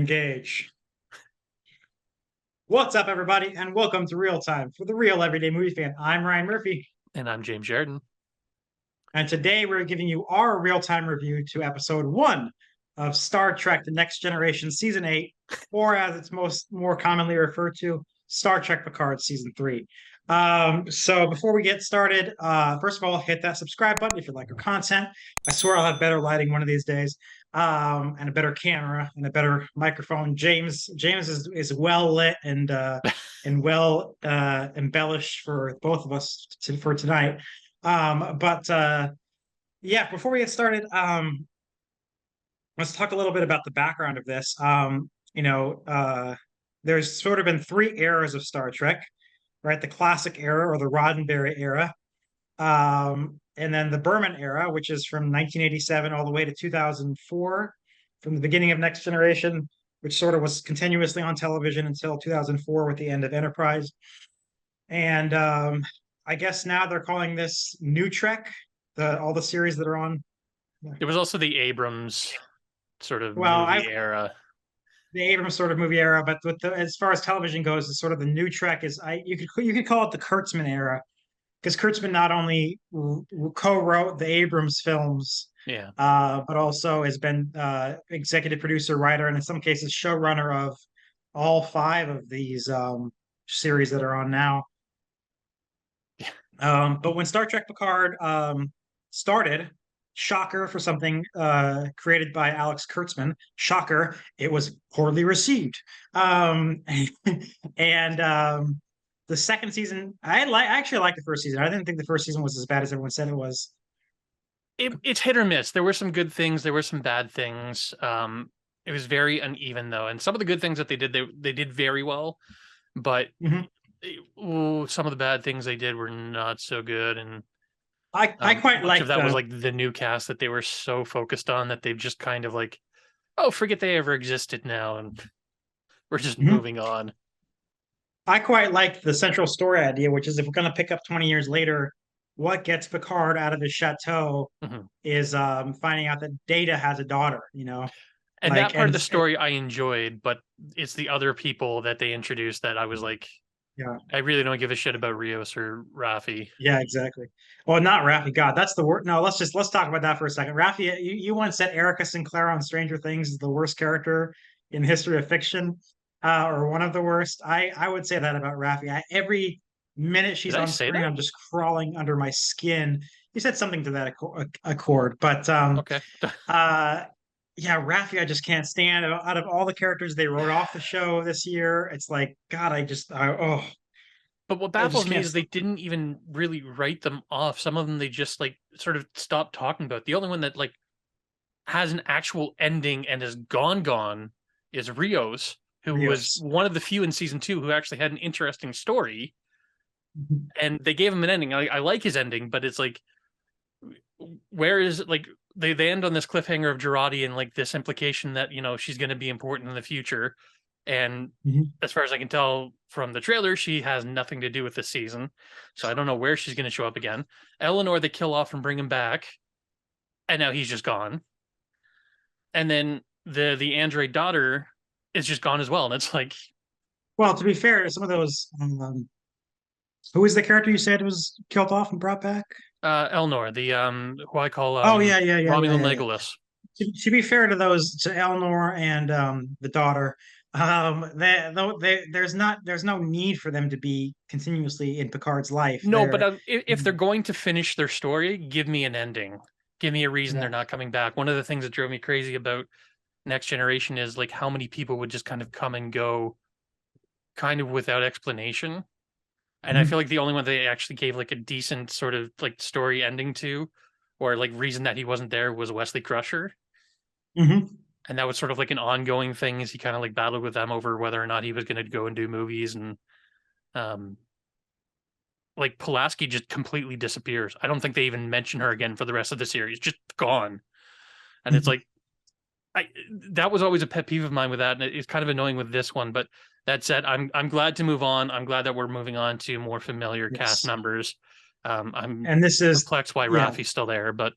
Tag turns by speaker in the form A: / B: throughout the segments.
A: Engage. What's up, everybody, and welcome to Real Time for the Real Everyday Movie Fan. I'm Ryan Murphy,
B: And I'm James Jordan.
A: and today we're giving you our real-time review to episode 1 of Star Trek: The Next Generation Season 8, or as it's more commonly referred to, Star Trek Picard Season 3. So before we get started, first of all, hit that subscribe button if you like our content. I swear I'll have better lighting one of these days, and a better camera and a better microphone. James is well lit and well embellished for both of us for tonight. Yeah, before we get started, let's talk a little bit about the background of this. There's sort of been 3 eras of Star Trek, right? The classic era or the Roddenberry era, and then the Berman era, which is from 1987 all the way to 2004, from the beginning of Next Generation, which sort of was continuously on television until 2004 with the end of Enterprise. And I guess now they're calling this New Trek, all the series that are on.
B: It was also the Abrams sort of
A: Well,
B: movie era.
A: The Abrams sort of movie era, but as far as television goes, it's sort of the New Trek you could call it the Kurtzman era, because Kurtzman not only co-wrote the Abrams films,
B: Yeah.
A: but also has been executive producer, writer, and in some cases showrunner of all 5 of these series that are on now. But when Star Trek Picard started, shocker for something created by Alex Kurtzman, shocker, it was poorly received. And the second season, I actually liked the first season. I didn't think the first season was as bad as everyone said it was.
B: It's hit or miss. There were some good things. There were some bad things. It was very uneven, though. And some of the good things that they did very well. But some of the bad things they did were not so good. And
A: I quite like
B: that was like the new cast that they were so focused on that they've just kind of like, oh, forget they ever existed now. And we're just moving on.
A: I quite like the central story idea, which is if we're going to pick up 20 years later, what gets Picard out of his chateau is finding out that Data has a daughter,
B: And that part of the story I enjoyed, but it's the other people that they introduced that I was like,
A: yeah,
B: I really don't give a shit about Rios or Raffi.
A: Yeah, exactly. Well, not Raffi. God, that's the word. No, let's talk about that for a second. Raffi, you once said Erica Sinclair on Stranger Things is the worst character in the history of fiction, or one of the worst. I would say that about Raffi. Every minute she's on screen, I'm just crawling under my skin. You said something to that accord, but
B: okay.
A: Yeah, Raffi, I just can't stand. Out of all the characters they wrote off the show this year, it's like, God, oh.
B: But what baffles me is they didn't even really write them off. Some of them they just like sort of stopped talking about. The only one that like has an actual ending and is gone is Rios, who was one of the few in season 2 who actually had an interesting story. And they gave him an ending. I like his ending, but it's like, where is it? Like they end on this cliffhanger of Girardi and like this implication that she's going to be important in the future. And as far as I can tell from the trailer, she has nothing to do with this season. So I don't know where she's going to show up again. Eleanor, they kill off and bring him back. And now he's just gone. And then the android daughter is just gone as well. And it's like...
A: Well, to be fair, some of those... who is the character you said was killed off and brought back?
B: Eleanor, the who I call
A: Romulan
B: Legolas.
A: To be fair to Eleanor and the daughter, there's no need for them to be continuously in Picard's life.
B: No, but if they're going to finish their story, give me an ending. Give me a reason they're not coming back. One of the things that drove me crazy about Next Generation is like how many people would just kind of come and go kind of without explanation. And I feel like the only one they actually gave like a decent sort of like story ending to, or like reason that he wasn't there, was Wesley Crusher. And that was sort of like an ongoing thing as he kind of like battled with them over whether or not he was going to go and do movies. And like Pulaski just completely disappears. I don't think they even mention her again for the rest of the series, just gone. And it's like, that was always a pet peeve of mine with that. And it's kind of annoying with this one, but that said, I'm glad to move on. I'm glad that we're moving on to more familiar cast members. I'm perplexed why Raffi's still there, but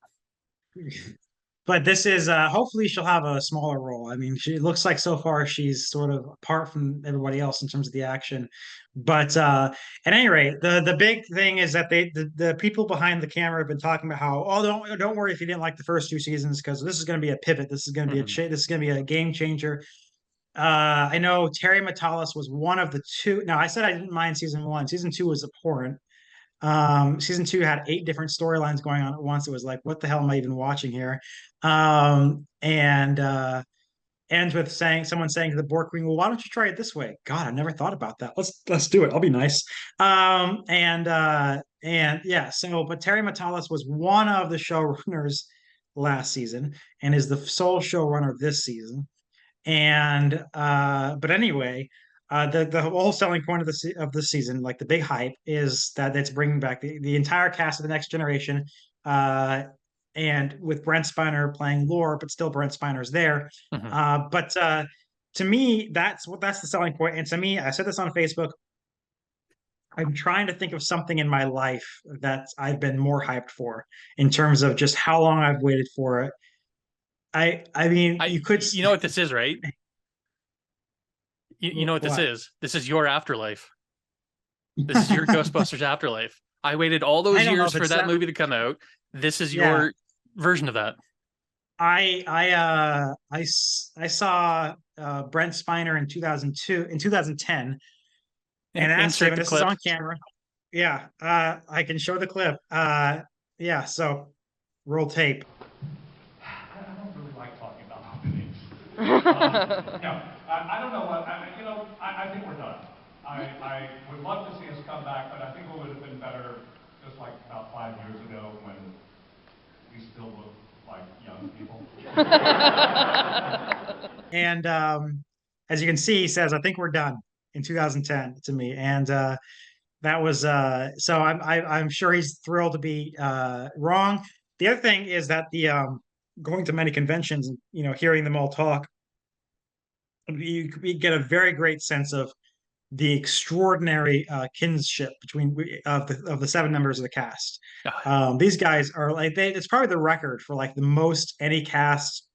A: but this is hopefully she'll have a smaller role. I mean, she looks like so far she's sort of apart from everybody else in terms of the action. But at any rate, the big thing is that the people behind the camera have been talking about how, oh, don't worry if you didn't like the first two seasons, because this is going to be a pivot. This is going to be this is going to be a game changer. I know Terry Matalas was one of the two. Now, I said I didn't mind season one. Season two was abhorrent. Season two had 8 different storylines going on at once. It was like, what the hell am I even watching here? And ends with someone saying to the Borg Queen, well, why don't you try it this way? God, I never thought about that. Let's do it. I'll be nice. And yeah, so but Terry Matalas was one of the showrunners last season and is the sole showrunner this season. And but anyway, the whole selling point of the season, like the big hype, is that it's bringing back the entire cast of the Next Generation, and with Brent Spiner playing Lore, but still Brent Spiner's there. But to me, that's the selling point. And to me, I said this on Facebook. I'm trying to think of something in my life that I've been more hyped for in terms of just how long I've waited for it. I mean,
B: you know what this is, right? You know what this is? This is your afterlife. This is your Ghostbusters afterlife. I waited all those years for that movie to come out. This is your version of that.
A: I saw Brent Spiner in 2010, and asked him, this is on camera. Yeah, I can show the clip. Yeah, so roll tape.
C: I don't really like talking about happenings. I don't know what, I think we're done. I would love to see us come back, but I think it would have been better just like about 5 years ago when we still look like young people.
A: And as you can see, he says, I think we're done in 2010 to me. And that was, so I'm sure he's thrilled to be wrong. The other thing is that the going to many conventions and, hearing them all talk, you get a very great sense of the extraordinary kinship between of the 7 members of the cast. These guys are like it's probably the record for like the most any cast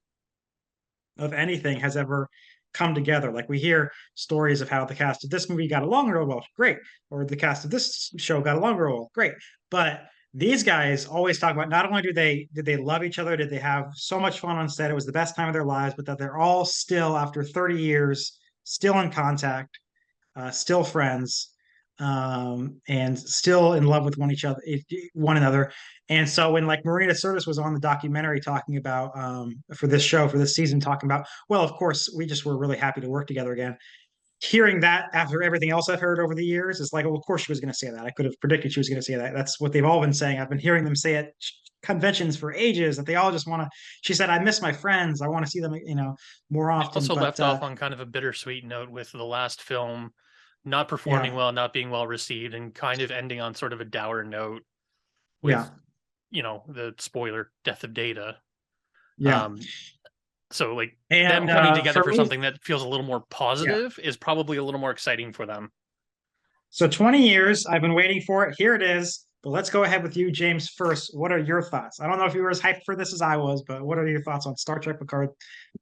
A: of anything has ever come together. Like we hear stories of how the cast of this movie got along real well, great, or the cast of this show got along real well, great. But these guys always talk about not only did they love each other, did they have so much fun on set, it was the best time of their lives, but that they're all still, after 30 years, still in contact, still friends, and still in love with one another. And so when like Marina Sirtis was on the documentary talking about for this season, talking about, well, of course, we just were really happy to work together again. Hearing that after everything else I've heard over the years, it's like, well, of course she was going to say that. I could have predicted she was going to say that. That's what they've all been saying. I've been hearing them say at conventions for ages, that they all just want to. She said, I miss my friends. I want to see them, more often.
B: Also left off on kind of a bittersweet note with the last film not performing well, not being well received, and kind of ending on sort of a dour note with, the spoiler death of Data. So like them coming together for something that feels a little more positive is probably a little more exciting for them.
A: So 20 years, I've been waiting for it. Here it is. But let's go ahead with you, James, first. What are your thoughts? I don't know if you were as hyped for this as I was, but what are your thoughts on Star Trek Picard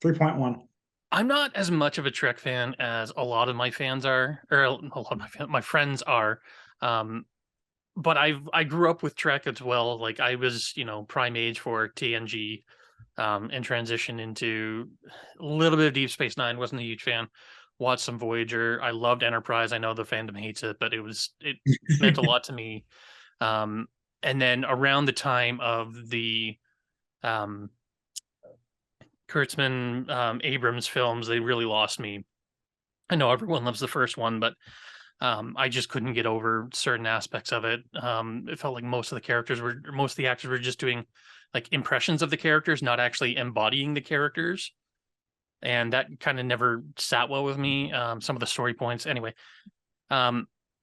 A: 3.1?
B: I'm not as much of a Trek fan as a lot of my fans are, or a lot of my friends are. But I grew up with Trek as well. Like I was, prime age for TNG, and transition into a little bit of Deep Space Nine. Wasn't a huge fan. Watched some Voyager. I loved Enterprise. I know the fandom hates it, but it meant a lot to me. And then around the time of the Kurtzman Abrams films, they really lost me. I know everyone loves the first one, but I just couldn't get over certain aspects of it. It felt like most of the actors were just doing like impressions of the characters, not actually embodying the characters. And that kind of never sat well with me. Some of the story points anyway.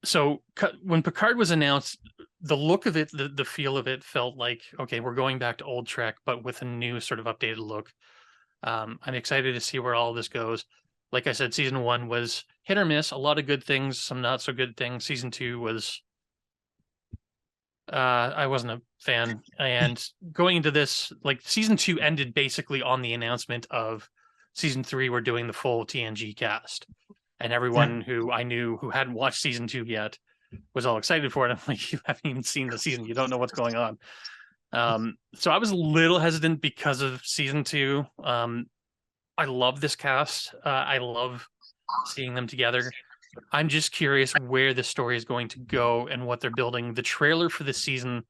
B: So when Picard was announced, the look of it, the feel of it felt like, okay, we're going back to old Trek, but with a new sort of updated look. I'm excited to see where all this goes. Like I said, season 1 was hit or miss, a lot of good things, some not so good things. Season 2 was I wasn't a fan. And going into this, like season 2 ended basically on the announcement of season 3. We're doing the full TNG cast, and everyone who I knew who hadn't watched season 2 yet was all excited for it. I'm like, you haven't even seen the season. You don't know what's going on. So I was a little hesitant because of season 2. I love this cast. I love seeing them together. I'm just curious where the story is going to go and what they're building. The trailer for this season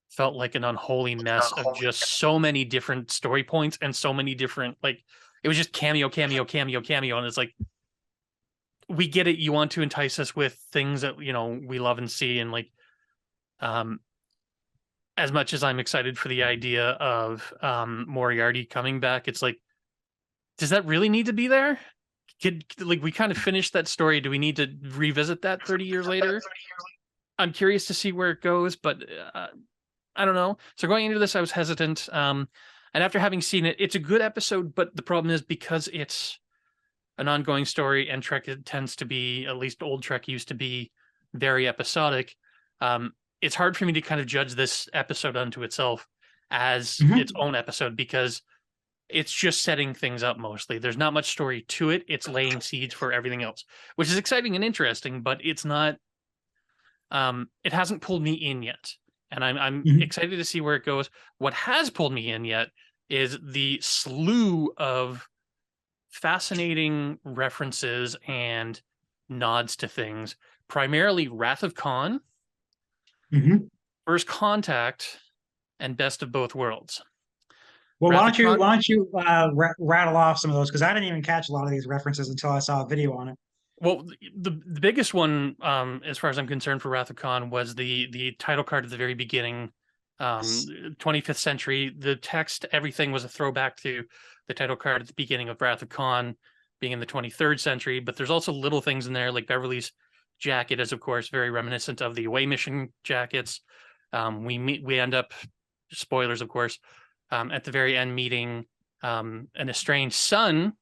B: felt like an unholy mess of just so many different story points and so many different, like, it was just cameo. And it's like, we get it. You want to entice us with things that, you know, we love and see. And like, as much as I'm excited for the idea of Moriarty coming back, it's like, does that really need to be there? Like, we kind of finished that story. Do we need to revisit that 30 years later? I'm curious to see where it goes, but I don't know. So going into this, I was hesitant. And after having seen it, it's a good episode, but the problem is because it's an ongoing story and Trek tends to be, at least old Trek used to be, very episodic. It's hard for me to kind of judge this episode unto itself as its own episode because it's just setting things up mostly. There's not much story to it. It's laying seeds for everything else, which is exciting and interesting, but it's not, it hasn't pulled me in yet. And I'm excited to see where it goes. What has pulled me in yet is the slew of fascinating references and nods to things, primarily Wrath of Khan, First Contact, and Best of Both Worlds.
A: Well, why don't you rattle off some of those, because I didn't even catch a lot of these references until I saw a video on it.
B: Well, the biggest one, as far as I'm concerned, for Wrath of Khan was the title card at the very beginning, 25th century. The text, everything was a throwback to the title card at the beginning of Wrath of Khan being in the 23rd century. But there's also little things in there, like Beverly's jacket is, of course, very reminiscent of the away mission jackets. We end up, spoilers, of course, at the very end meeting an estranged son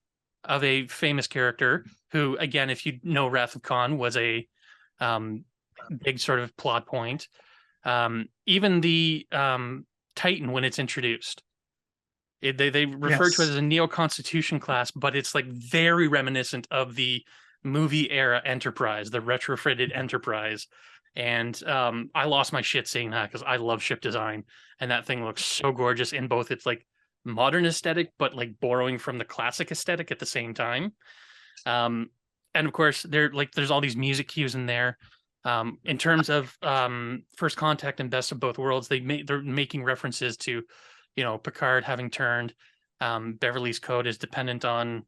B: of a famous character who, again, if you know Wrath of Khan, was a big sort of plot point. Even the Titan, when it's introduced, they refer to it as a Neo-Constitution class, but it's like very reminiscent of the movie era Enterprise, the retrofitted Enterprise. And I lost my shit seeing that because I love ship design, and that thing looks so gorgeous in both its like modern aesthetic, but like borrowing from the classic aesthetic at the same time. And of course, there's all these music cues in there. In terms of First Contact and Best of Both Worlds, they're making references to, you know, Picard having turned. Beverly's code is dependent on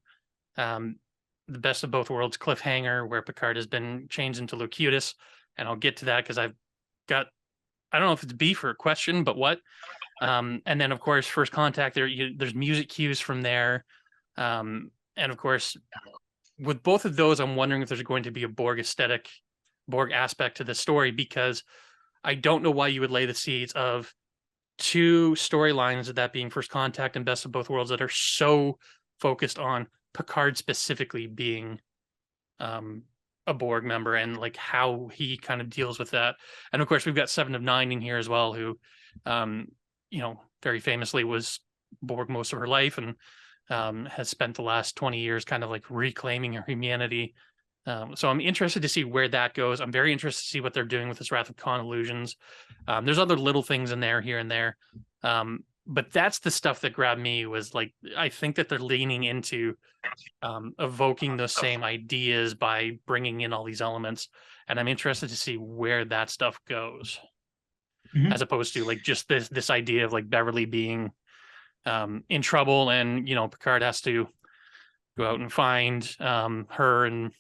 B: the Best of Both Worlds cliffhanger, where Picard has been changed into Locutus. And I'll get to that because I've got, I don't know if it's beef or a question, but what? And then, of course, First Contact, there's music cues from there. And of course, with both of those, I'm wondering if there's going to be a Borg aspect to the story, because I don't know why you would lay the seeds of two storylines, that being First Contact and Best of Both Worlds, that are so focused on Picard specifically being a Borg member and like how he kind of deals with that. And of course, we've got Seven of Nine in here as well, who, you know, very famously was Borg most of her life and has spent the last 20 years kind of like reclaiming her humanity. So I'm interested to see where that goes. I'm very interested to see what they're doing with this Wrath of Khan illusions. There's other little things in there, here and there. But that's the stuff that grabbed me, was like, I think that they're leaning into evoking those same ideas by bringing in all these elements. And I'm interested to see where that stuff goes, as opposed to like just this idea of like Beverly being in trouble, and, you know, Picard has to go out and find her and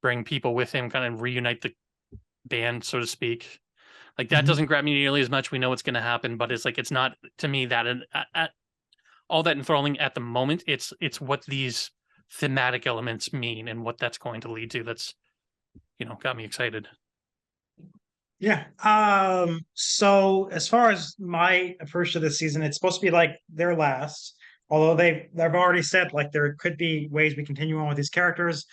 B: bring people with him, kind of reunite the band, so to speak. Like that doesn't grab me nearly as much. We know what's going to happen, but it's like, it's not, to me, that all that enthralling at the moment. It's what these thematic elements mean and what that's going to lead to. That's, you know, got me excited.
A: Yeah. So as far as my approach to this season, it's supposed to be like their last, although they've already said like there could be ways we continue on with these characters.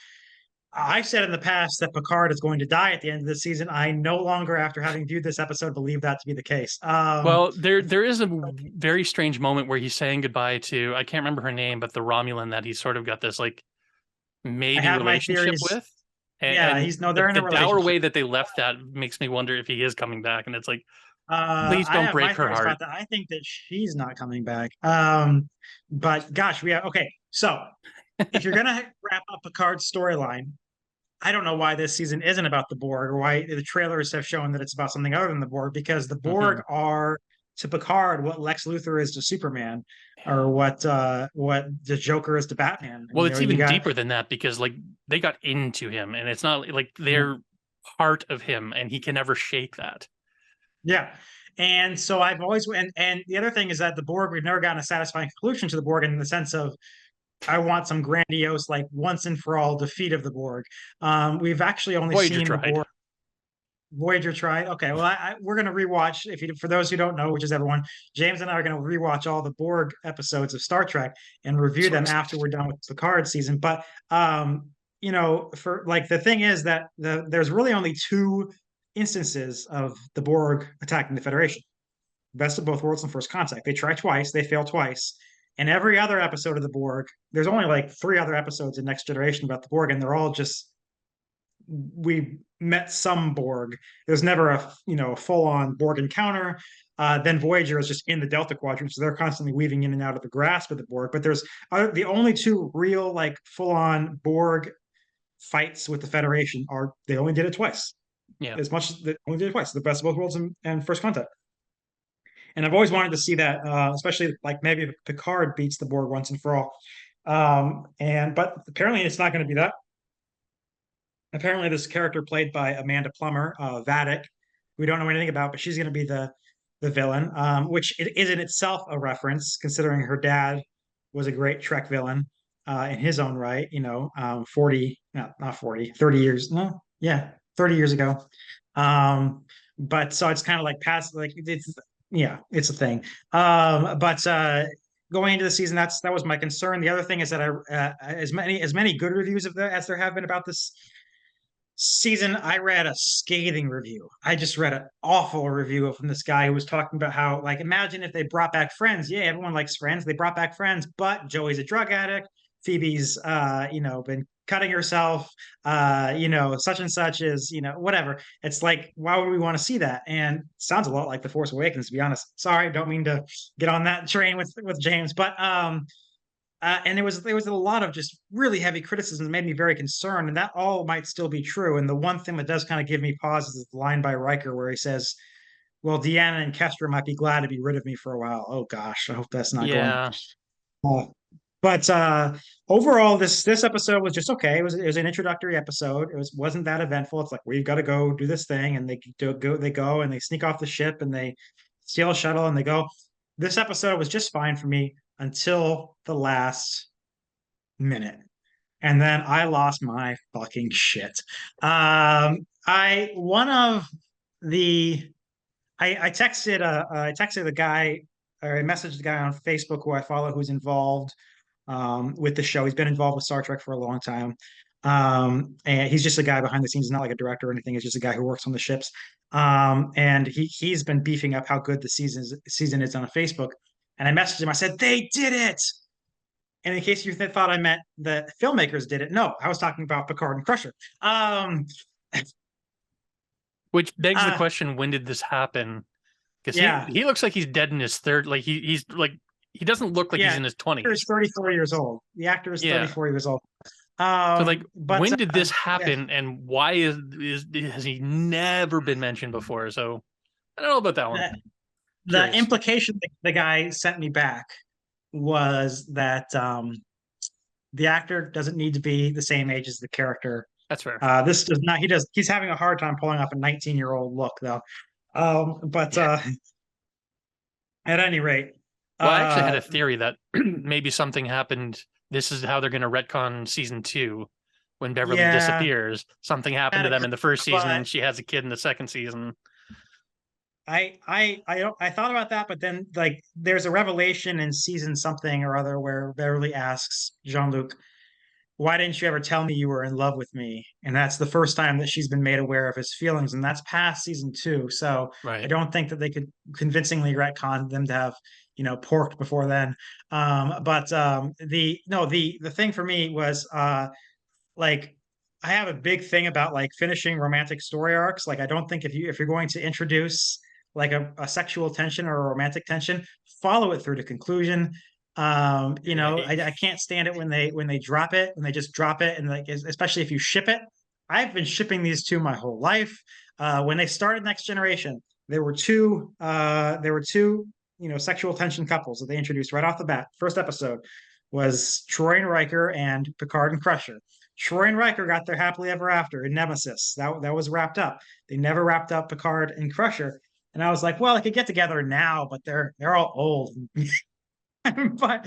A: I said in the past that Picard is going to die at the end of the season. I no longer, after having viewed this episode, believe that to be the case.
B: Well, there is a very strange moment where he's saying goodbye to, I can't remember her name, but the Romulan that he's sort of got this like
A: I
B: maybe
A: have my
B: relationship
A: theories.
B: with.
A: Yeah,
B: And
A: he's no, they're in a
B: the dour way
A: relationship.
B: that they left that makes me wonder if he is coming back. And it's like, please
A: I
B: don't
A: have my
B: break her
A: theories
B: heart.
A: about that. I think that she's not coming back. But gosh, we have okay. So if you're gonna wrap up Picard's storyline, I don't know why this season isn't about the Borg, or why the trailers have shown that it's about something other than the Borg, because the Borg are to Picard what Lex Luthor is to Superman, or what the Joker is to Batman.
B: Well,
A: You
B: it's
A: know, you
B: even
A: got
B: deeper than that because like they got into him and it's not like they're part of him and he can never shake that.
A: yeah. And so I've always and the other thing is that the Borg, we've never gotten a satisfying conclusion to the Borg in the sense of I want some grandiose, like once and for all defeat of the Borg. We've actually only
B: Voyager
A: seen the
B: tried.
A: Borg. Voyager tried. Okay, well, we're going to rewatch. For those who don't know, which is everyone, James and I are going to rewatch all the Borg episodes of Star Trek and review them after we're done with the Picard season. But you know, for like the thing is that there's really only two instances of the Borg attacking the Federation: Best of Both Worlds and First Contact. They try twice, they fail twice. And every other episode of the Borg, there's only like three other episodes in Next Generation about the Borg, and they're all just we met some Borg. There's never a full on Borg encounter. Then Voyager is just in the Delta Quadrant, so they're constantly weaving in and out of the grasp of the Borg. But there's the only two real like full on Borg fights with the Federation are they only did it twice.
B: Yeah,
A: as much as they only did it twice. The Best of Both Worlds and First Contact. And I've always wanted to see that, especially like maybe Picard beats the Borg once and for all. But apparently it's not going to be that. Apparently, this character played by Amanda Plummer, Vadic, we don't know anything about, but she's going to be the villain, which it is in itself a reference, considering her dad was a great Trek villain in his own right. 40, no, not 40, 30 years, no, yeah, 30 years ago. But so it's kind of like past, like it's a thing. But going into the season, that was my concern. The other thing is that as many good reviews as there have been about this season, I read a scathing review. I just read an awful review from this guy who was talking about how, like, imagine if they brought back Friends. Yeah, everyone likes Friends. They brought back Friends, but Joey's a drug addict. Phoebe's, been cutting herself. Such and such is, whatever. It's like, why would we want to see that? And it sounds a lot like The Force Awakens, to be honest. Sorry, don't mean to get on that train with James, but and there was a lot of just really heavy criticism that made me very concerned, and that all might still be true. And the one thing that does kind of give me pause is the line by Riker where he says, "Well, Deanna and Kestra might be glad to be rid of me for a while." Oh gosh, I hope that's not
B: yeah.
A: going. But overall, this episode was just okay. It was an introductory episode. Wasn't that eventful. It's like we've got to go do this thing, and they go and they sneak off the ship and they steal a shuttle and they go. This episode was just fine for me until the last minute. And then I lost my fucking shit. I one of the I texted a guy, or I messaged a guy on Facebook who I follow who's involved with the show. He's been involved with Star Trek for a long time. And he's just a guy behind the scenes. He's not like a director or anything. He's just a guy who works on the ships. And he's been beefing up how good the season is on Facebook. And I messaged him. I said, "They did it." And in case you thought I meant the filmmakers did it, no, I was talking about Picard and Crusher.
B: Which begs the question: when did this happen? Because he looks like he's dead in his third. Like he's like he doesn't look like he's in his 20s.
A: He's 34 years old. The actor is 34 years old.
B: So like, when did this happen, and why has he never been mentioned before? So I don't know about that one.
A: The implication that the guy sent me back was that the actor doesn't need to be the same age as the character.
B: That's fair.
A: This does not. He's having a hard time pulling off a 19-year-old look, though. At any rate,
B: well, I actually had a theory that maybe something happened. This is how they're going to retcon season 2 when Beverly disappears. Something happened to them in the first season, and she has a kid in the second season.
A: I thought about that, but then like there's a revelation in season something or other where Beverly asks Jean-Luc, why didn't you ever tell me you were in love with me? And that's the first time that she's been made aware of his feelings, and that's past season 2. So I
B: Right.
A: don't think that they could convincingly retcon them to have, porked before then. But the thing for me was like I have a big thing about like finishing romantic story arcs. Like I don't think if you're going to introduce like a sexual tension or a romantic tension, follow it through to conclusion.
B: Right.
A: I can't stand it when they drop it, when they just drop it, and like especially if you ship it. I've been shipping these two my whole life. When they started Next Generation, there were two sexual tension couples that they introduced right off the bat. First episode was Troy and Riker and Picard and Crusher. Troy and Riker got their happily ever after in Nemesis. That was wrapped up. They never wrapped up Picard and Crusher. And I was like, well, I could get together now, but they're all old. but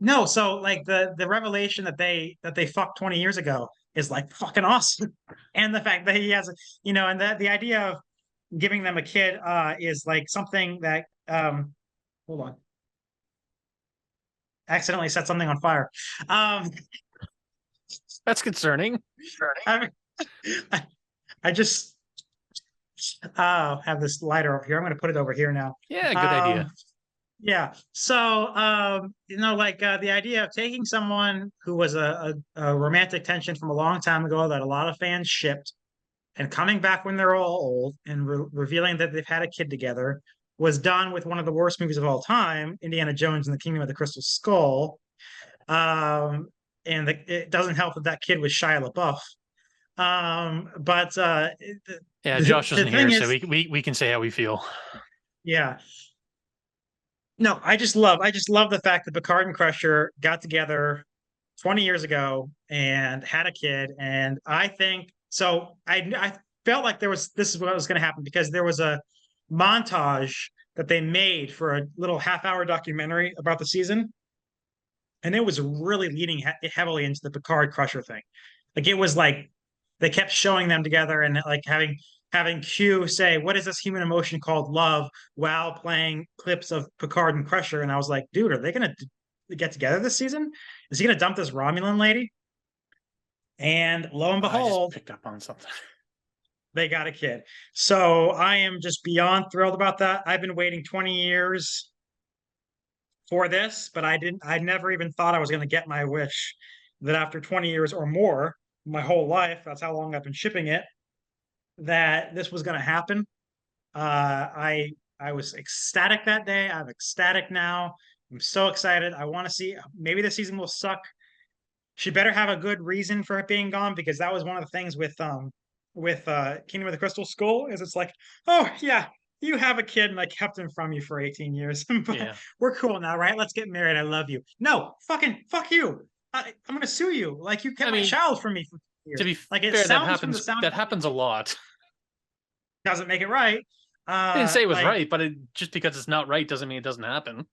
A: no, so like the revelation that they fucked 20 years ago is like fucking awesome. And the fact that he has and the idea of giving them a kid is like something that hold on. Accidentally set something on fire.
B: That's concerning.
A: I, I just have this lighter over here. I'm going to put it over here now.
B: Yeah, good idea.
A: Yeah. So, the idea of taking someone who was a romantic tension from a long time ago that a lot of fans shipped and coming back when they're all old and revealing that they've had a kid together was done with one of the worst movies of all time, Indiana Jones and the Kingdom of the Crystal Skull. And it doesn't help that kid was Shia LaBeouf.
B: Yeah, Josh isn't here, so we can say how we feel.
A: Yeah. No, I just love the fact that Picard and Crusher got together 20 years ago and had a kid. And I think so. I felt like this is what was going to happen because there was a montage that they made for a little half-hour documentary about the season. And it was really leading heavily into the Picard Crusher thing. Like it was like they kept showing them together and like having Q say, "What is this human emotion called love?" while playing clips of Picard and Crusher. And I was like, dude, are they gonna get together this season? Is he gonna dump this Romulan lady? And lo and behold,
B: I just picked up on something.
A: They got a kid. So I am just beyond thrilled about that. I've been waiting 20 years for this, but I never even thought I was going to get my wish that after 20 years or more, my whole life, that's how long I've been shipping it, that this was going to happen. I was ecstatic that day. I'm ecstatic now. I'm so excited. I want to see, maybe the season will suck. She better have a good reason for it being gone, because that was one of the things with Kingdom of the Crystal Skull, is it's like, oh yeah, you have a kid and I kept him from you for 18 years. But
B: Yeah.
A: We're cool now, right? Let's get married. I love you. No, fuck you. I'm gonna sue you. Like you kept my child from me for years.
B: To be
A: like
B: fair, that happens a lot.
A: Doesn't make it right.
B: I didn't say it was right, but just because it's not right doesn't mean it doesn't happen.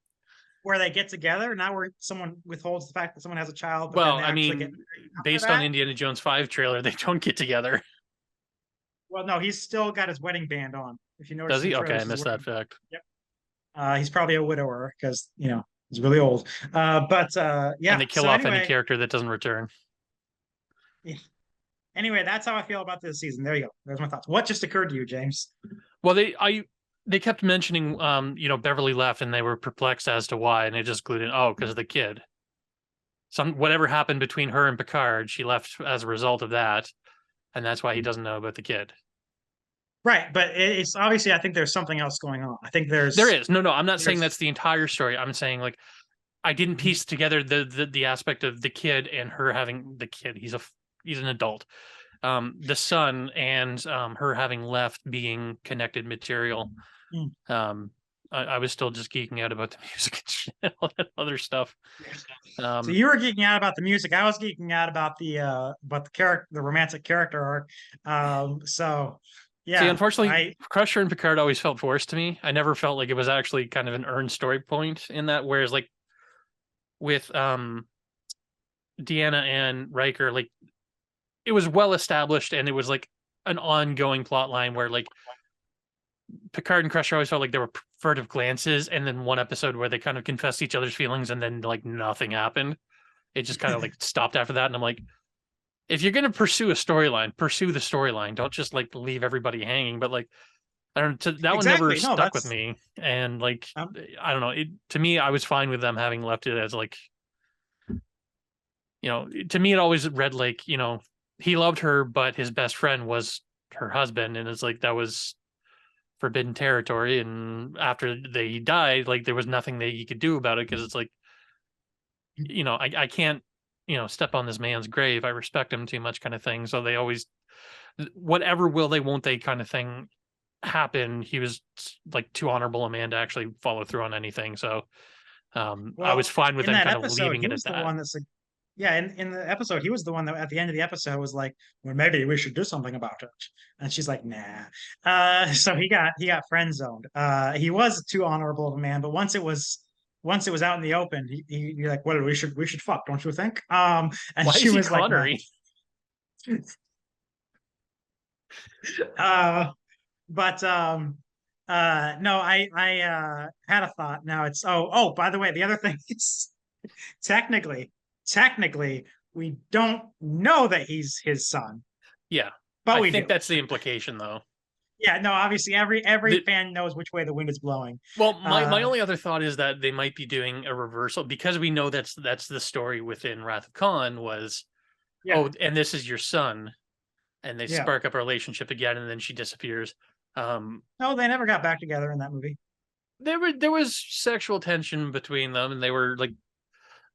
A: Where they get together now, where someone withholds the fact that someone has a child.
B: Well, I mean, based on Indiana Jones 5 trailer, they don't get together.
A: Well, no, he's still got his wedding band on. If you notice,
B: does he? Okay, I missed that fact.
A: Yep. He's probably a widower because he's really old. Yeah.
B: And they kill off any character that doesn't return.
A: Yeah. Anyway, that's how I feel about this season. There you go. There's my thoughts. What just occurred to you, James?
B: Well, they kept mentioning, Beverly left, and they were perplexed as to why, and they just glued in, because of the kid. Whatever happened between her and Picard, she left as a result of that, and that's why he doesn't know about the kid.
A: Right, but it's obviously, I think there's something else going on. I think there is.
B: No, I'm not saying that's the entire story. I'm saying like I didn't piece together the aspect of the kid and her having the kid. He's an adult. The son and her having left being connected material. I was still just geeking out about the music and shit, all that other stuff.
A: So you were geeking out about the music. I was geeking out about the character, the romantic character arc. So yeah.
B: See, unfortunately, Crusher and Picard always felt forced to me. I never felt like it was actually kind of an earned story point in that. Whereas like with Deanna and Riker, like it was well established and it was like an ongoing plot line where like Picard and Crusher always felt like there were furtive glances and then one episode where they kind of confessed each other's feelings and then like nothing happened. it just kind of like stopped after that. And I'm like, if you're going to pursue a storyline, pursue the storyline. Don't just like leave everybody hanging. But like, I don't know, that one never stuck with me. And like, I don't know. To me, I was fine with them having left it as like, to me, it always read like, he loved her, but his best friend was her husband. And it's like, that was forbidden territory. And after he died, like there was nothing that he could do about it. Cause it's like, I can't, step on this man's grave. I respect him too much kind of thing. So they always, whatever will they, won't they kind of thing happen. He was like too honorable a man to actually follow through on anything. So I was fine with them kind of leaving it at that.
A: Yeah, in the episode, he was the one that at the end of the episode was like, "Well, maybe we should do something about it," and she's like, "Nah." So he got friend zoned. He was too honorable of a man, but once it was out in the open, you're like, "Well, we should fuck, don't you think?" And
B: why
A: she was like, "Nah." But no, I had a thought. Now it's by the way, the other thing is technically we don't know that he's his son.
B: Yeah,
A: but
B: I think that's the implication, though.
A: Yeah, no, obviously every fan knows which way the wind is blowing.
B: Well, my only other thought is that they might be doing a reversal, because we know that's the story within Wrath of Khan was, and this is your son, and they spark up a relationship again, and then she disappears.
A: No, they never got back together in that movie.
B: There was sexual tension between them, and they were like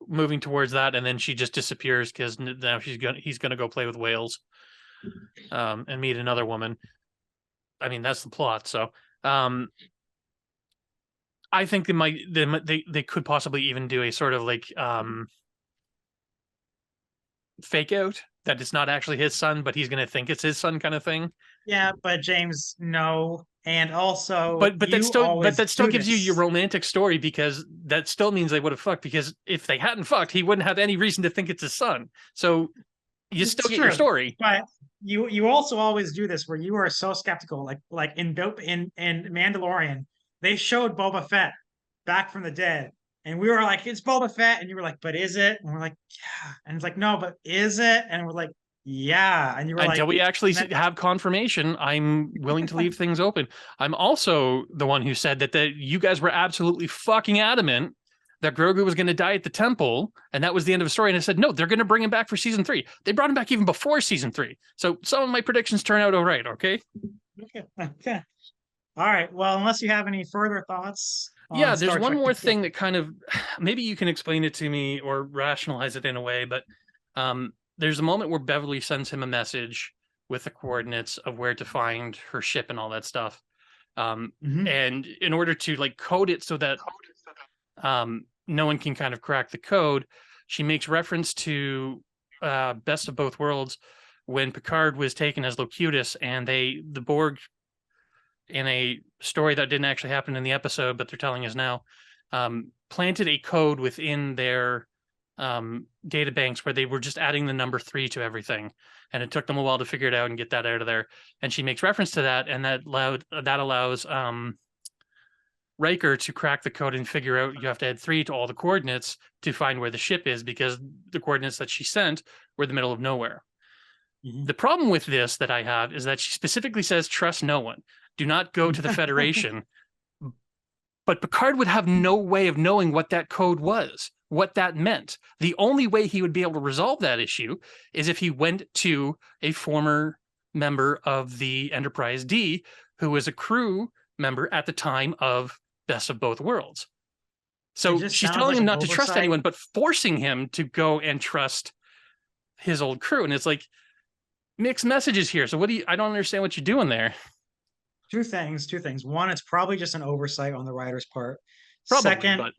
B: moving towards that, and then she just disappears because now he's gonna go play with whales, and meet another woman. I mean, that's the plot. So I think they could possibly even do a sort of like fake out that it's not actually his son, but he's gonna think it's his son kind of thing.
A: Yeah, but James, no. And also,
B: but that still gives you your romantic story, because that still means they would have fucked, because if they hadn't fucked, he wouldn't have any reason to think it's his son. So you still get your story.
A: But you also always do this where you are so skeptical. Like in Mandalorian, they showed Boba Fett back from the dead, and we were like, it's Boba Fett, and you were like, but is it? And we're like, yeah. And it's like, no, but is it? And we're like, yeah. And you were
B: until we actually have confirmation, I'm willing to leave things open. I'm also the one who said that you guys were absolutely fucking adamant that Grogu was going to die at the temple, and that was the end of the story. And I said, no, they're going to bring him back for season 3. They brought him back even before season 3. So some of my predictions turn out all right. Okay.
A: Okay. All right. Well, unless you have any further thoughts.
B: Yeah, there's one more thing that kind of, maybe you can explain it to me or rationalize it in a way, but there's a moment where Beverly sends him a message with the coordinates of where to find her ship and all that stuff. And in order to like code it so that no one can kind of crack the code, she makes reference to Best of Both Worlds, when Picard was taken as Locutus, and the Borg, in a story that didn't actually happen in the episode, but they're telling us now, planted a code within their data banks where they were just adding the number 3 to everything, and it took them a while to figure it out and get that out of there. And she makes reference to that, and that allows Riker to crack the code and figure out you have to add 3 to all the coordinates to find where the ship is, because the coordinates that she sent were the middle of nowhere. The problem with this that I have is that she specifically says, trust no one. Do not go to the Federation. But Picard would have no way of knowing what that code was, what that meant. The only way he would be able to resolve that issue is if he went to a former member of the Enterprise D, who was a crew member at the time of Best of Both Worlds. So she's telling him not to trust anyone, but forcing him to go and trust his old crew. And it's like mixed messages here. So I don't understand what you're doing there.
A: Two things. One, it's probably just an oversight on the writer's part.
B: Probably,
A: second,
B: but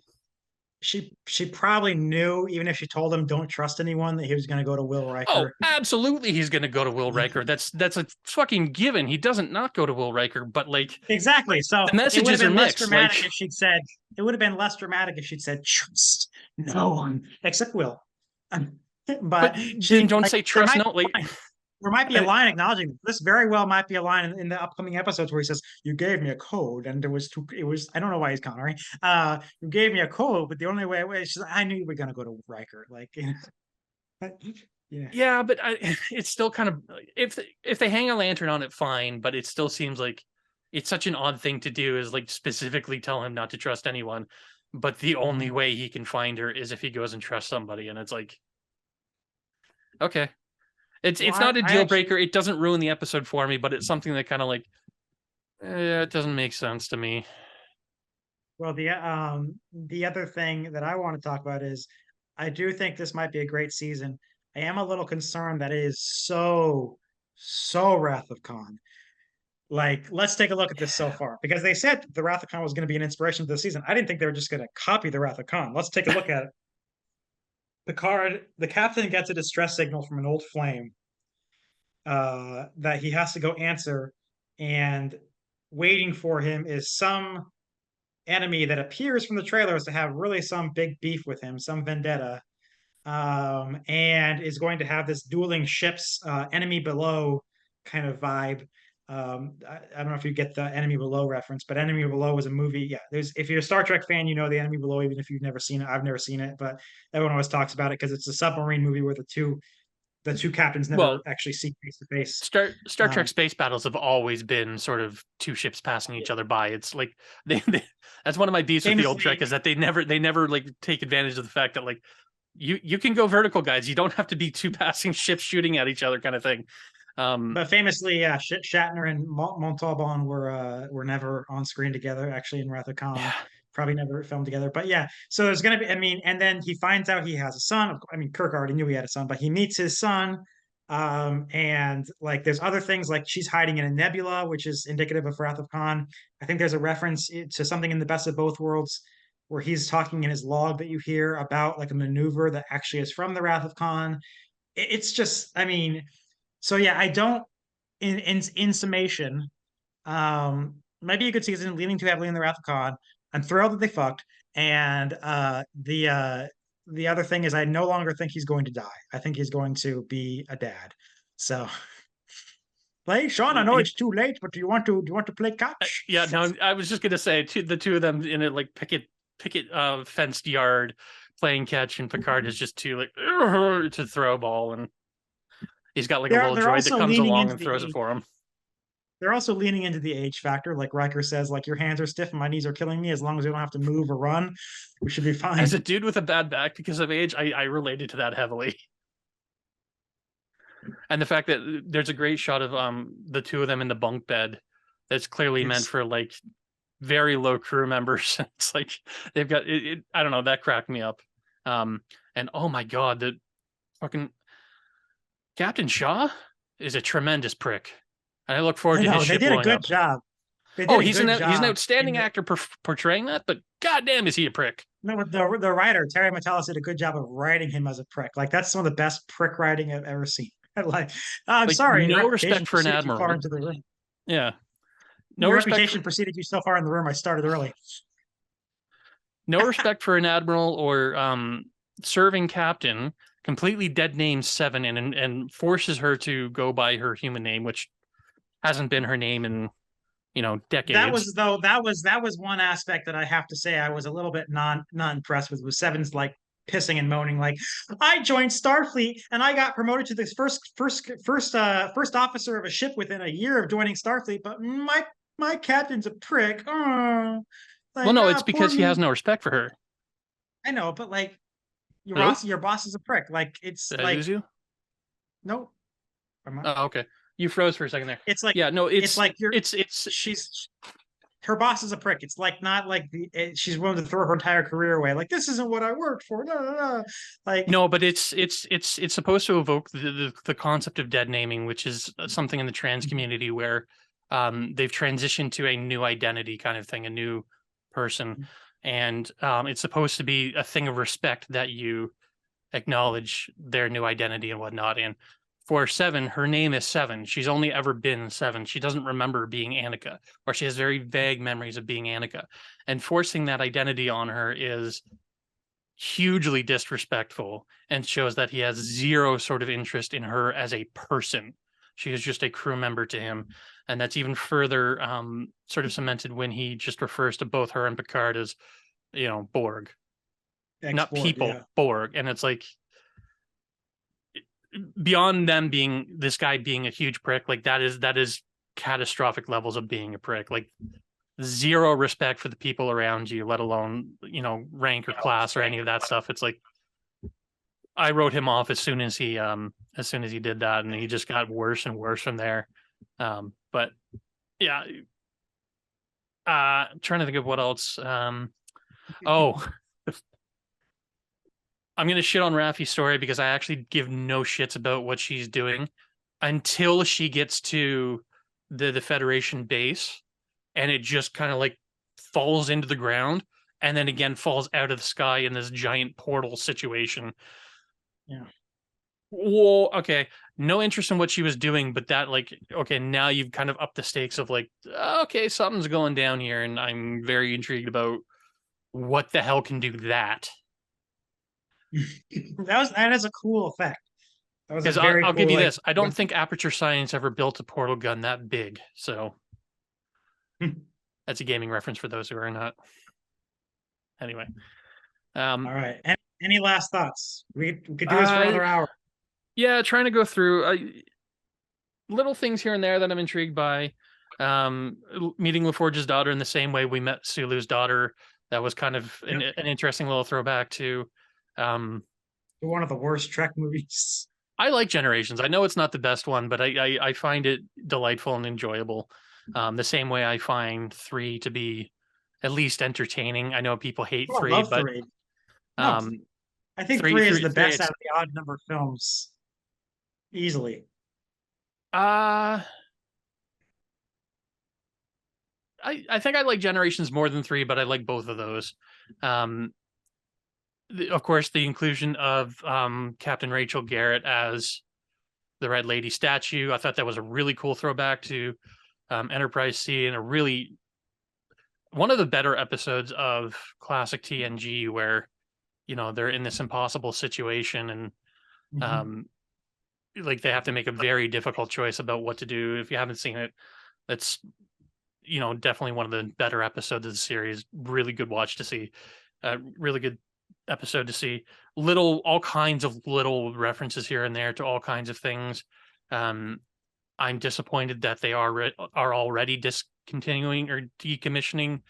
A: she probably knew, even if she told him don't trust anyone, that he was going to go to Will Riker.
B: Oh, absolutely, he's going to go to Will Riker. That's a fucking given. He doesn't not go to Will Riker, but like
A: exactly. So
B: the messages are mixed.
A: If she'd said, it would have been less dramatic if she'd said trust no one except Will. But
B: don't say trust no. Like
A: There might be a line acknowledging this. Very well might be a line in the upcoming episodes where he says, "You gave me a code, and it was I don't know why he's countering. You gave me a code, but the only way I knew you were gonna go to Riker." Like,
B: yeah, but it's still kind of if they hang a lantern on it, fine. But it still seems like it's such an odd thing to do, is like specifically tell him not to trust anyone. But the only way he can find her is if he goes and trusts somebody, and it's like, okay. It's not a deal breaker. It doesn't ruin the episode for me, but it's something that kind of like, it doesn't make sense to me.
A: Well, the other thing that I want to talk about is I do think this might be a great season. I am a little concerned that it is so Wrath of Khan. Like, let's take a look at this so far, because they said the Wrath of Khan was going to be an inspiration for the season. I didn't think they were just going to copy the Wrath of Khan. Let's take a look at it. Picard, the captain gets a distress signal from an old flame that he has to go answer, and waiting for him is some enemy that appears from the trailers to have really some big beef with him, some vendetta, and is going to have this dueling ships, enemy below kind of vibe. I don't know if you get the Enemy Below reference, but Enemy Below was a movie. Yeah, if you're a Star Trek fan, you know the Enemy Below, even if you've never seen it. I've never seen it, but everyone always talks about it because it's a submarine movie where the two captains never actually see face to face.
B: Star Trek space battles have always been sort of two ships passing each other by. It's like they that's one of my beefs with the old Trek, is that they never like take advantage of the fact that like you can go vertical, guys. You don't have to be two passing ships shooting at each other kind of thing.
A: But famously, Shatner and Montalban were never on screen together. Actually, in Wrath of Khan, probably never filmed together. But yeah, so there's gonna be. I mean, and then he finds out he has a son. I mean, Kirk already knew he had a son, but he meets his son. And like, there's other things like she's hiding in a nebula, which is indicative of Wrath of Khan. I think there's a reference to something in the Best of Both Worlds where he's talking in his log that you hear about like a maneuver that actually is from the Wrath of Khan. It's just, I mean. So yeah, I don't. In summation, might be a good season, leaning too heavily in the Wrath of Khan. I'm thrilled that they fucked, and the other thing is I no longer think he's going to die. I think he's going to be a dad. So, play Sean. I know it's too late, but do you want to play catch?
B: Yeah, no, I was just gonna say the two of them in a like picket fenced yard playing catch, and Picard is just too like to throw a ball, and he's got like a little droid that comes along and throws it for him.
A: They're also leaning into the age factor. Like Riker says, like, your hands are stiff and my knees are killing me. As long as we don't have to move or run, we should be fine.
B: As a dude with a bad back because of age, I related to that heavily. And the fact that there's a great shot of the two of them in the bunk bed that's clearly meant for like very low crew members. It's like they've got it. I don't know. That cracked me up. And oh my god, the fucking Captain Shaw is a tremendous prick. And I look forward to his ship blowing up. They did a good job. He's an outstanding actor portraying that, but goddamn, is he a prick?
A: No, but the writer Terry Matalas did a good job of writing him as a prick. Like, that's some of the best prick writing I've ever seen. I'm sorry.
B: No respect for an admiral. Yeah.
A: No reputation preceded you so far in the room. I started early.
B: No respect for an admiral or serving captain. Completely dead names Seven and forces her to go by her human name, which hasn't been her name in decades.
A: That was one aspect that I have to say I was a little bit not impressed with. Was Seven's like pissing and moaning, like, I joined Starfleet and I got promoted to this first officer of a ship within a year of joining Starfleet, but my captain's a prick. Oh,
B: like, well, no, it's because he has no respect for her.
A: I know, but like your boss is a prick. Like, it's
B: Did
A: like
B: I lose you?
A: No.
B: Oh, okay. You froze for a second there.
A: It's like,
B: yeah, no,
A: it's like her boss is a prick. It's like, not like she's willing to throw her entire career away. Like, this isn't what I worked for. No. Like,
B: no, but it's supposed to evoke the concept of dead naming, which is something in the trans community where they've transitioned to a new identity kind of thing, a new person. And it's supposed to be a thing of respect that you acknowledge their new identity and whatnot. And for Seven, her name is Seven. She's only ever been Seven. She doesn't remember being Annika, or she has very vague memories of being Annika. And forcing that identity on her is hugely disrespectful and shows that he has zero sort of interest in her as a person. She is just a crew member to him. And that's even further sort of cemented when he just refers to both her and Picard as, Borg. Not people, Borg. And it's like, beyond them this guy being a huge prick, like that is catastrophic levels of being a prick. Like, zero respect for the people around you, let alone, rank or class or any of that stuff. It's like, I wrote him off as soon as he did that, and he just got worse and worse from there. But yeah, trying to think of what else. I'm gonna shit on Raffi's story because I actually give no shits about what she's doing until she gets to the Federation base, and it just kind of like falls into the ground and then again falls out of the sky in this giant portal situation.
A: Yeah.
B: Well, okay, no interest in what she was doing, but that, like, okay, now you've kind of upped the stakes of like, okay, something's going down here, and I'm very intrigued about what the hell can do that.
A: That is a cool effect.
B: Because I'll give you this. I don't think Aperture Science ever built a portal gun that big. So that's a gaming reference for those who are not. Anyway.
A: All right. Any last thoughts? We could do this for another hour.
B: Yeah, trying to go through little things here and there that I'm intrigued by. Meeting LaForge's daughter in the same way we met Sulu's daughter. That was kind of an interesting little throwback to
A: one of the worst Trek movies.
B: I like Generations. I know it's not the best one, but I find it delightful and enjoyable. The same way I find 3 to be at least entertaining. I know people hate 3, but
A: 3. No, I think 3 is the best out of the odd number films, easily.
B: I think I like Generations more than 3, but I like both of those. Of course, the inclusion of Captain Rachel Garrett as the Red Lady statue, I thought that was a really cool throwback to Enterprise C, and one of the better episodes of classic TNG where, they're in this impossible situation and like they have to make a very difficult choice about what to do. If you haven't seen it, that's, definitely one of the better episodes of the series. Really good watch to see. Really good episode to see. All kinds of little references here and there to all kinds of things. I'm disappointed that they are already discontinuing or decommissioning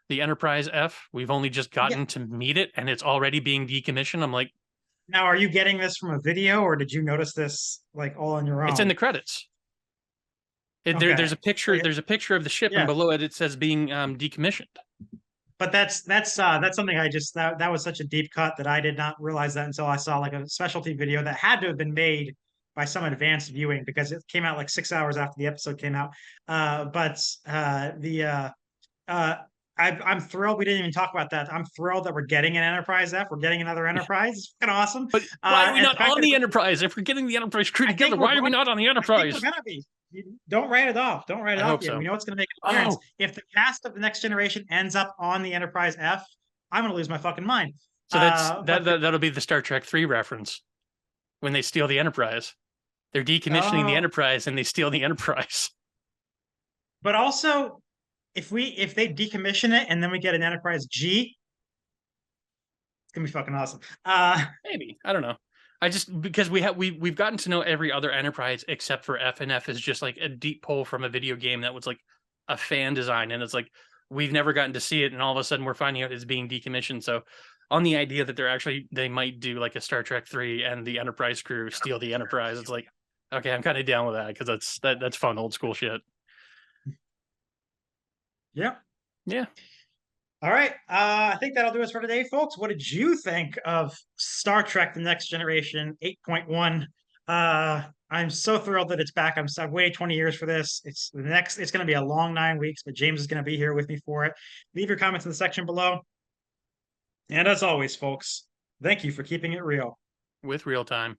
B: the Enterprise F. We've only just gotten to meet it, and it's already being decommissioned. I'm like,
A: now, are you getting this from a video, or did you notice this like all on your own?
B: It's in the credits. There's a picture. There's a picture of the ship, and below it says being decommissioned.
A: But that's something that was such a deep cut that I did not realize that until I saw like a specialty video that had to have been made by some advanced viewing because it came out like 6 hours after the episode came out. I'm thrilled we didn't even talk about that. I'm thrilled that we're getting an Enterprise F. We're getting another Enterprise. It's fucking awesome.
B: But why are we not on the Enterprise? If we're getting the Enterprise crew together, why are we not on the Enterprise?
A: We're gonna be. Don't write it off. Don't write it off yet.
B: So.
A: We know it's going to make an appearance. If the cast of the Next Generation ends up on the Enterprise F, I'm going to lose my fucking mind.
B: So that'll be the Star Trek 3 reference when they steal the Enterprise. They're decommissioning the Enterprise and they steal the Enterprise.
A: But also, if they decommission it and then we get an Enterprise G, it's gonna be fucking awesome.
B: Maybe, I don't know. Because we've gotten to know every other Enterprise except for F, and F is just like a deep pull from a video game that was like a fan design, and it's like we've never gotten to see it, and all of a sudden we're finding out it's being decommissioned. So on the idea that they might do like a Star Trek 3 and the Enterprise crew steal the Enterprise, it's like, okay, I'm kind of down with that because that's fun old school shit.
A: Yeah.
B: Yeah.
A: All right. I think that'll do us for today, folks. What did you think of Star Trek The Next Generation 8.1? I'm so thrilled that it's back. I've waited 20 years for this. It's going to be a long 9 weeks, but James is going to be here with me for it. Leave your comments in the section below. And as always, folks, thank you for keeping it real.
B: With ReelTime.